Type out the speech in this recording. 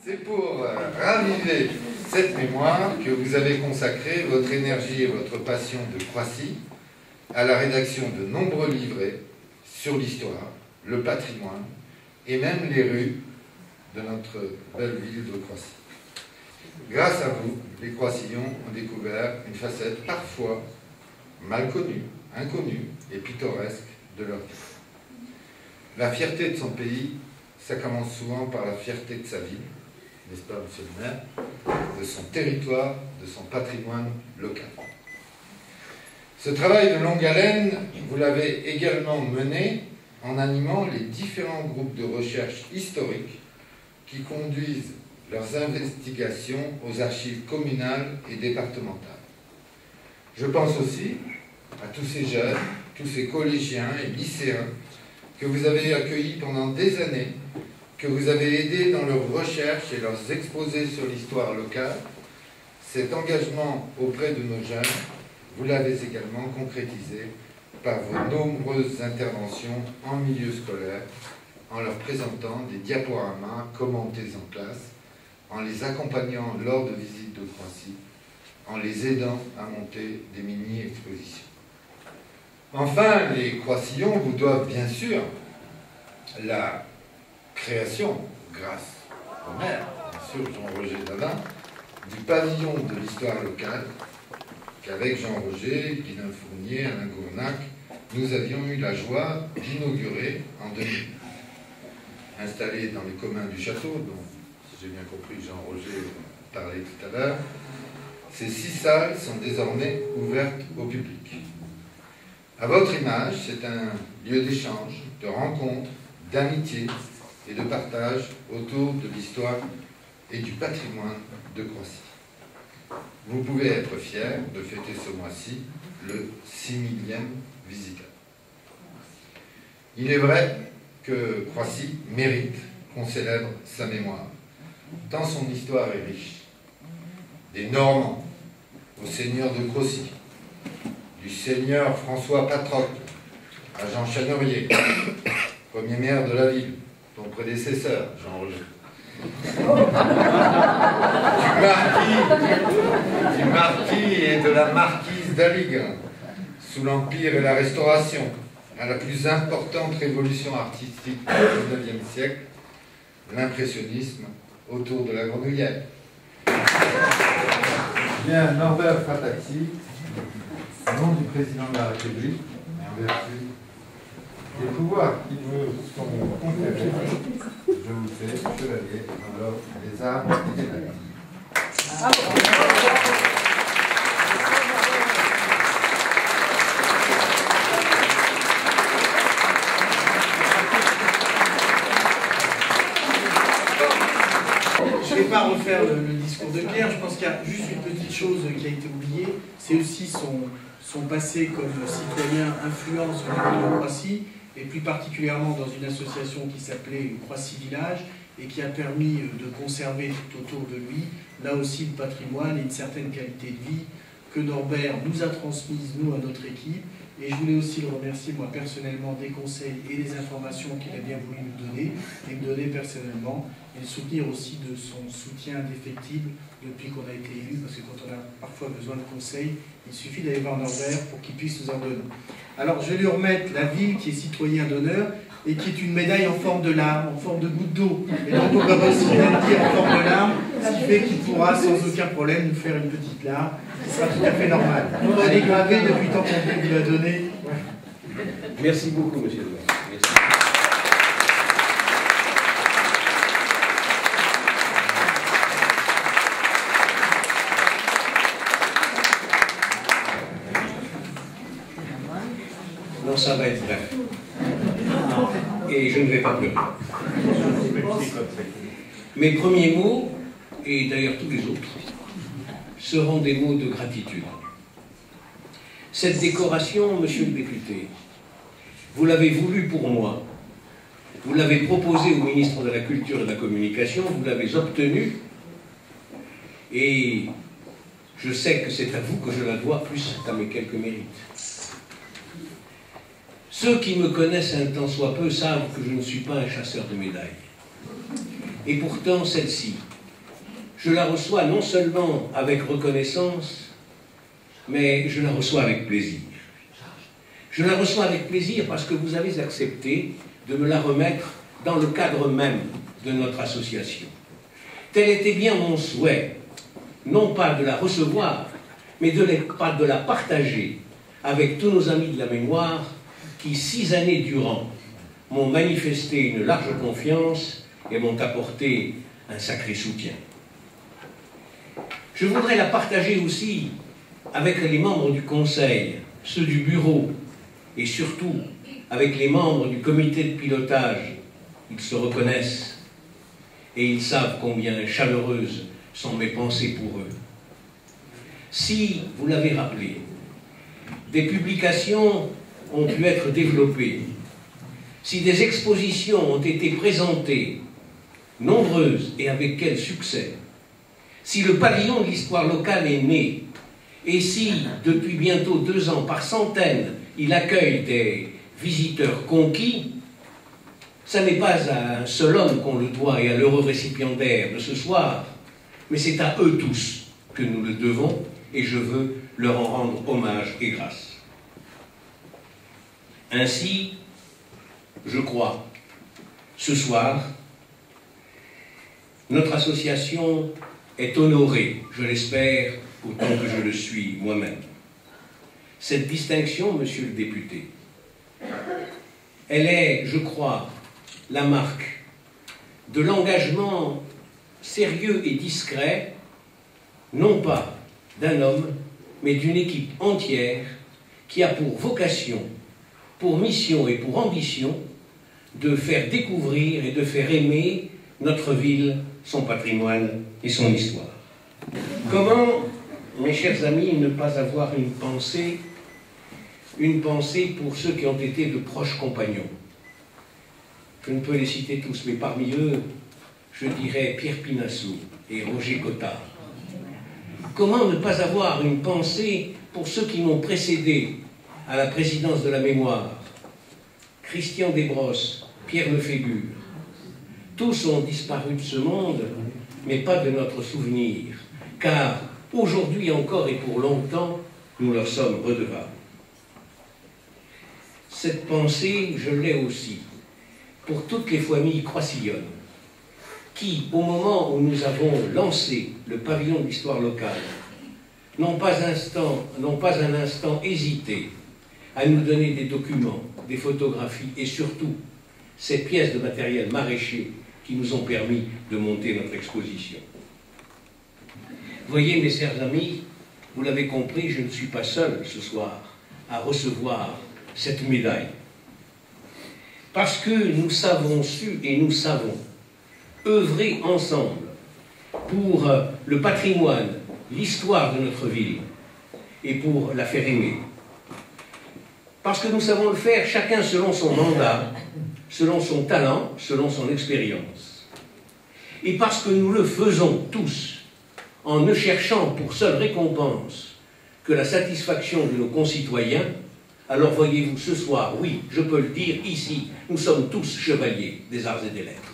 C'est pour raviver cette mémoire que vous avez consacré votre énergie et votre passion de Croissy à la rédaction de nombreux livrets sur l'histoire, le patrimoine et même les rues de notre belle ville de Croissy. Grâce à vous, les Croissillons ont découvert une facette parfois mal connue, inconnue et pittoresque de leur vie. La fierté de son pays, ça commence souvent par la fierté de sa ville, n'est-ce pas, monsieur le maire, de son territoire, de son patrimoine local. Ce travail de longue haleine, vous l'avez également mené en animant les différents groupes de recherche historiques qui conduisent leurs investigations aux archives communales et départementales. Je pense aussi à tous ces jeunes, tous ces collégiens et lycéens que vous avez accueillis pendant des années, que vous avez aidés dans leurs recherches et leurs exposés sur l'histoire locale. Cet engagement auprès de nos jeunes, vous l'avez également concrétisé par vos nombreuses interventions en milieu scolaire, en leur présentant des diaporamas commentés en classe, en les accompagnant lors de visites de Croissy, en les aidant à monter des mini-expositions. Enfin, les Croissillons vous doivent bien sûr la création, grâce au maire, bien sûr Jean-Roger Davin, du pavillon de l'histoire locale, qu'avec Jean-Roger, Guy Fournier, Alain Gournac, nous avions eu la joie d'inaugurer en 2000. Installé dans les communs du château, dont, si j'ai bien compris, Jean-Roger parlait tout à l'heure, ces 6 salles sont désormais ouvertes au public. À votre image, c'est un lieu d'échange, de rencontre, d'amitié et de partage autour de l'histoire et du patrimoine de Croissy. Vous pouvez être fiers de fêter ce mois-ci le 6000e visiteur. Il est vrai que Croissy mérite qu'on célèbre sa mémoire, tant son histoire est riche. Des Normands au seigneur de Croissy, du seigneur François Patroc à Jean Chanorier, premier maire de la ville, ton prédécesseur, Jean-Roger. Du marquis et de la marquise d'Aligre, sous l'Empire et la Restauration, à la plus importante révolution artistique du XIXe siècle, l'impressionnisme autour de la grenouillère. Bien, Norbert Fratazzi, au nom du président de la République, et en vertu des pouvoirs qui me sont conférés, je vous fais chevalier dans l'ordre des arts et des lettres. Je ne vais pas refaire le discours de Pierre, je pense qu'il y a juste une petite chose qui a été oubliée, c'est aussi son passé comme citoyen influent sur le ville de Croissy, et plus particulièrement dans une association qui s'appelait Croissy Village, et qui a permis de conserver tout autour de lui, là aussi le patrimoine et une certaine qualité de vie que Norbert nous a transmise, nous, à notre équipe. Et je voulais aussi le remercier, moi, personnellement, des conseils et des informations qu'il a bien voulu nous donner, et me donner personnellement, et le soutenir aussi de son soutien indéfectible depuis qu'on a été élu, parce que quand on a parfois besoin de conseils, il suffit d'aller voir Norbert pour qu'il puisse nous en donner. Alors, je vais lui remettre la ville qui est citoyen d'honneur, et qui est une médaille en forme de larme, en forme de goutte d'eau. Et donc, on va aussi la dire en forme de larme, ce qui fait qu'il pourra sans aucun problème nous faire une petite larme, ce sera tout à fait normal. Elle est gravée depuis tant qu'on vous l'a donnée. Merci beaucoup, monsieur le maire. Merci. Non, ça va être bref. Et je ne vais pas pleurer. Mes premiers mots, et d'ailleurs tous les autres, seront des mots de gratitude. Cette décoration, monsieur le député, vous l'avez voulu pour moi, vous l'avez proposée au ministre de la Culture et de la Communication, vous l'avez obtenue, et je sais que c'est à vous que je la dois plus qu'à mes quelques mérites. Ceux qui me connaissent un tant soit peu savent que je ne suis pas un chasseur de médailles. Et pourtant, celle-ci, je la reçois non seulement avec reconnaissance, mais je la reçois avec plaisir. Je la reçois avec plaisir parce que vous avez accepté de me la remettre dans le cadre même de notre association. Tel était bien mon souhait, non pas de la recevoir, mais de la partager avec tous nos amis de la mémoire qui, 6 années durant, m'ont manifesté une large confiance et m'ont apporté un sacré soutien. Je voudrais la partager aussi avec les membres du Conseil, ceux du bureau, et surtout avec les membres du comité de pilotage. Ils se reconnaissent et ils savent combien chaleureuses sont mes pensées pour eux. Si, vous l'avez rappelé, des publications ont pu être développées, si des expositions ont été présentées, nombreuses et avec quel succès, si le pavillon de l'histoire locale est né, et si, depuis bientôt 2 ans, par centaines, il accueille des visiteurs conquis, ça n'est pas à un seul homme qu'on le doit et à l'heureux récipiendaire de ce soir, mais c'est à eux tous que nous le devons, et je veux leur en rendre hommage et grâce. Ainsi, je crois, ce soir, notre association est honorée, je l'espère, autant que je le suis moi-même. Cette distinction, monsieur le député, elle est, je crois, la marque de l'engagement sérieux et discret, non pas d'un homme, mais d'une équipe entière qui a pour vocation, pour mission et pour ambition de faire découvrir et de faire aimer notre ville, son patrimoine et son histoire. Comment, mes chers amis, ne pas avoir une pensée pour ceux qui ont été de proches compagnons? Je ne peux les citer tous, mais parmi eux, je dirais Pierre Pinassou et Roger Cottard. Comment ne pas avoir une pensée pour ceux qui m'ont précédé à la présidence de la mémoire? Christian Desbrosses, Pierre Lefébure. Tous ont disparu de ce monde, mais pas de notre souvenir, car aujourd'hui encore et pour longtemps, nous leur sommes redevables. Cette pensée, je l'ai aussi pour toutes les familles croissillonnes qui, au moment où nous avons lancé le pavillon de l'histoire locale, n'ont pas un instant hésité à nous donner des documents, des photographies et surtout ces pièces de matériel maraîcher qui nous ont permis de monter notre exposition. Voyez, mes chers amis, vous l'avez compris, je ne suis pas seul ce soir à recevoir cette médaille. Parce que nous savons su et nous savons œuvrer ensemble pour le patrimoine, l'histoire de notre ville et pour la faire aimer. Parce que nous savons le faire chacun selon son mandat, selon son talent, selon son expérience. Et parce que nous le faisons tous en ne cherchant pour seule récompense que la satisfaction de nos concitoyens, alors voyez-vous, ce soir, oui, je peux le dire ici, nous sommes tous chevaliers des arts et des lettres.